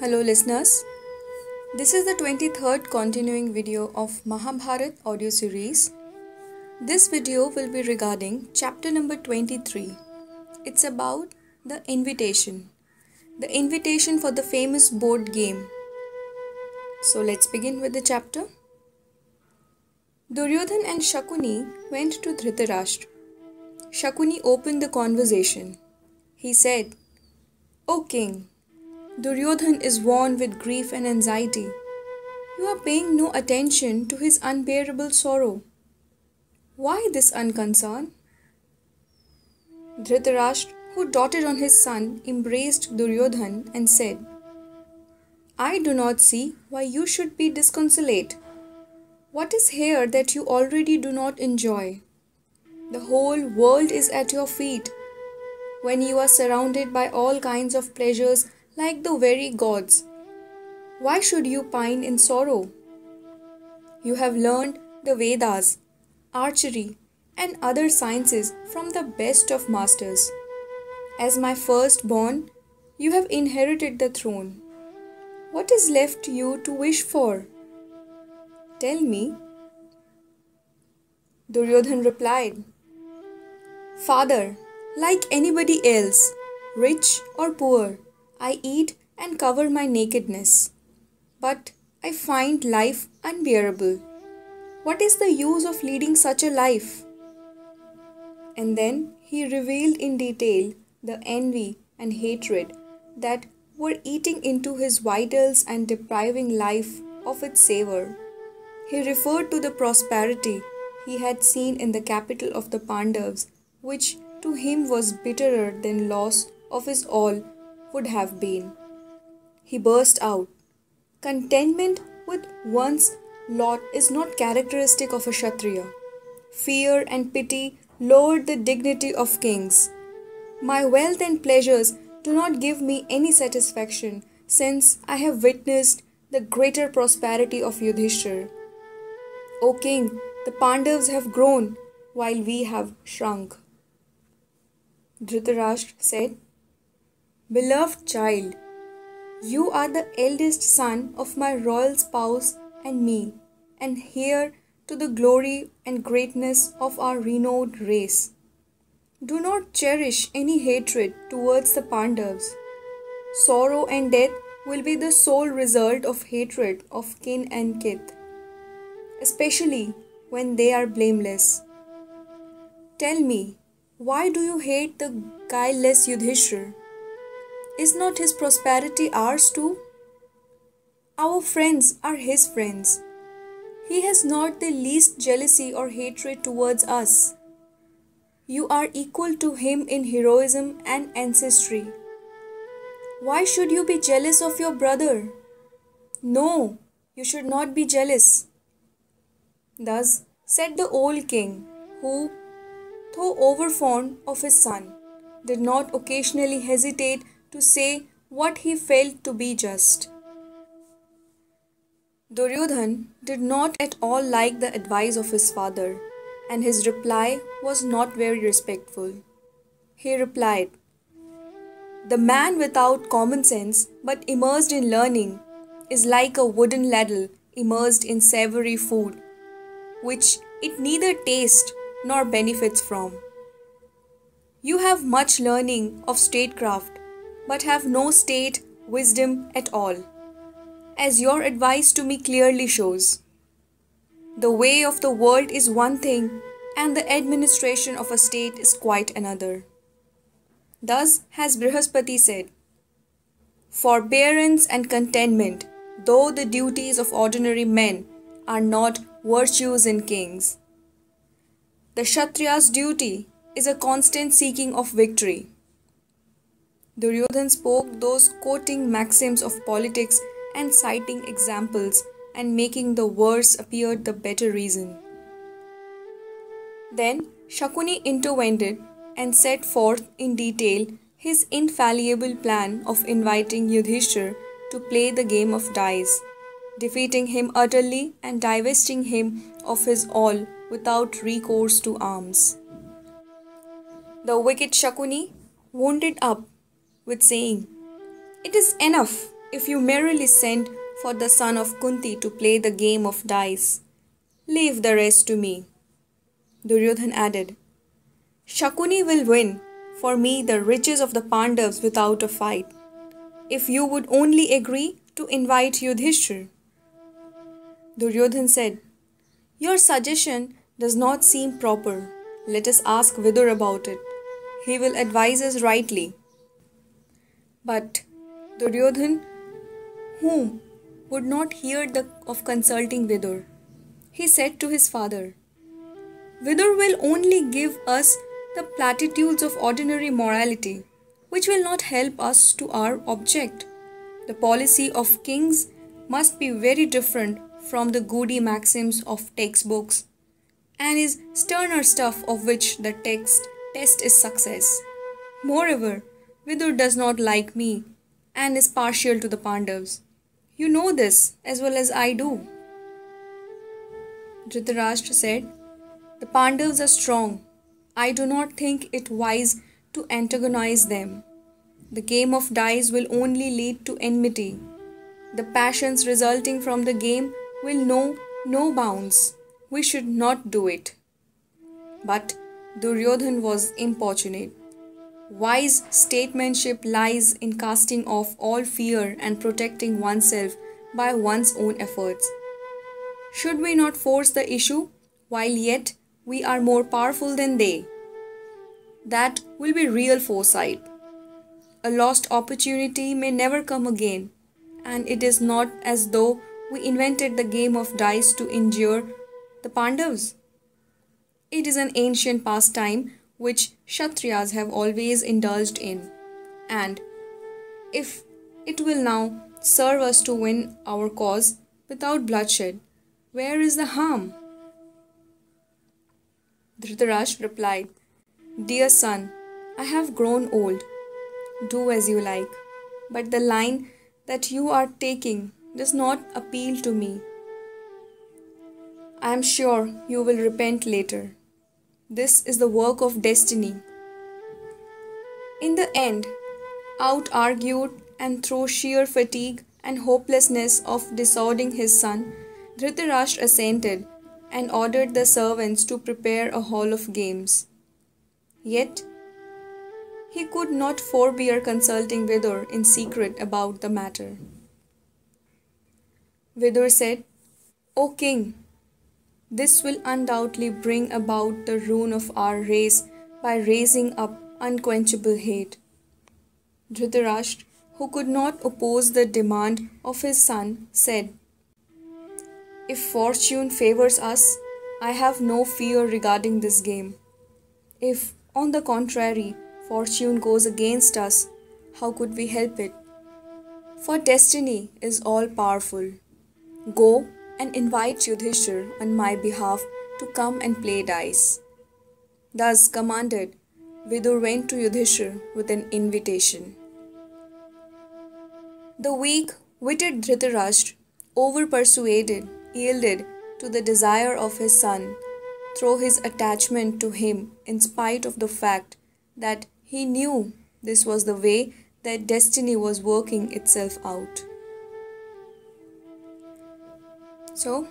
Hello listeners, this is the 23rd continuing video of Mahabharat audio series. This video will be regarding chapter number 23. It's about the invitation for the famous board game. So let's begin with the chapter. Duryodhan and Shakuni went to Dhritarashtra. Shakuni opened the conversation. He said, "O king, Duryodhan is worn with grief and anxiety. You are paying no attention to his unbearable sorrow. Why this unconcern?" Dhritarashtra, who doted on his son, embraced Duryodhan and said, "I do not see why you should be disconsolate. What is here that you already do not enjoy? The whole world is at your feet. When you are surrounded by all kinds of pleasures like the very gods, why should you pine in sorrow? You have learned the Vedas, archery, and other sciences from the best of masters. As my firstborn, you have inherited the throne. What is left you to wish for? Tell me." Duryodhan replied, "Father, like anybody else, rich or poor, I eat and cover my nakedness. But I find life unbearable. What is the use of leading such a life?" And then he revealed in detail the envy and hatred that were eating into his vitals and depriving life of its savor. He referred to the prosperity he had seen in the capital of the Pandavas, which to him was bitterer than loss of his all would have been. He burst out, "Contentment with one's lot is not characteristic of a Kshatriya. Fear and pity lowered the dignity of kings. My wealth and pleasures do not give me any satisfaction, since I have witnessed the greater prosperity of Yudhishthir. O king, the Pandavas have grown while we have shrunk." Dhritarashtra said, "Beloved child, you are the eldest son of my royal spouse and me, and heir to the glory and greatness of our renowned race. Do not cherish any hatred towards the Pandavas. Sorrow and death will be the sole result of hatred of kin and kith, especially when they are blameless. Tell me, why do you hate the guileless Yudhishthir? Is not his prosperity ours too? Our friends are his friends. He has not the least jealousy or hatred towards us. You are equal to him in heroism and ancestry. Why should you be jealous of your brother? No, you should not be jealous." Thus said the old king, who, though overfond of his son, did not occasionally hesitate to say what he felt to be just. Duryodhan did not at all like the advice of his father, and his reply was not very respectful. He replied, "The man without common sense but immersed in learning is like a wooden ladle immersed in savory food, which it neither tastes nor benefits from. You have much learning of statecraft, but have no state wisdom at all, as your advice to me clearly shows. The way of the world is one thing, and the administration of a state is quite another. Thus has Brihaspati said, 'Forbearance and contentment, though the duties of ordinary men, are not virtues in kings. The Kshatriya's duty is a constant seeking of victory.'" Duryodhan spoke those quoting maxims of politics and citing examples and making the worse appear the better reason. Then Shakuni intervened and set forth in detail his infallible plan of inviting Yudhishthir to play the game of dice, defeating him utterly and divesting him of his all without recourse to arms. The wicked Shakuni wound it up with saying, "It is enough. if you merely sent for the son of Kunti to play the game of dice, leave the rest to me. Duryodhan added, Shakuni will win for me the riches of the Pandavas without a fight, if you would only agree to invite Yudhishthir. Duryodhan said, Your suggestion does not seem proper. Let us ask Vidur about it. He will advise us rightly. But Duryodhan, whom would not hear of consulting Vidur, he said to his father, Vidur will only give us the platitudes of ordinary morality, which will not help us to our object. The policy of kings must be very different from the goody maxims of textbooks, and is sterner stuff of which the test is success. Moreover, Vidur does not like me and is partial to the Pandavas. You know this as well as I do. Dhritarashtra said, The Pandavas are strong. I do not think it wise to antagonize them. The game of dice will only lead to enmity. The passions resulting from the game will know no bounds. We should not do it. But Duryodhan was importunate. Wise statesmanship lies in casting off all fear and protecting oneself by one's own efforts. Should we not force the issue while yet we are more powerful than they? That will be real foresight. A lost opportunity may never come again, and it is not as though we invented the game of dice to injure the Pandavas. It is an ancient pastime which Kshatriyas have always indulged in, and if it will now serve us to win our cause without bloodshed, where is the harm? Dhritarashtra replied, Dear son, I have grown old. Do as you like, but the line that you are taking does not appeal to me. I am sure you will repent later. This is the work of destiny. In the end, out-argued and through sheer fatigue and hopelessness of dissuading his son, Dhritarashtra assented and ordered the servants to prepare a hall of games. Yet, he could not forbear consulting Vidur in secret about the matter. Vidur said, O king, this will undoubtedly bring about the ruin of our race by raising up unquenchable hate. Dhritarashtra, who could not oppose the demand of his son, said, If fortune favors us, I have no fear regarding this game. If, on the contrary, fortune goes against us, how could we help it? For destiny is all-powerful. Go and invite Yudhishthir on my behalf to come and play dice. Thus commanded, Vidur went to Yudhishthir with an invitation. The weak-witted Dhritarashtra, over-persuaded, yielded to the desire of his son through his attachment to him in spite of the fact that he knew this was the way that destiny was working itself out. So,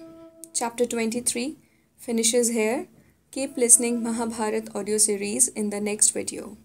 chapter 23 finishes here. Keep listening Mahabharat audio series in the next video.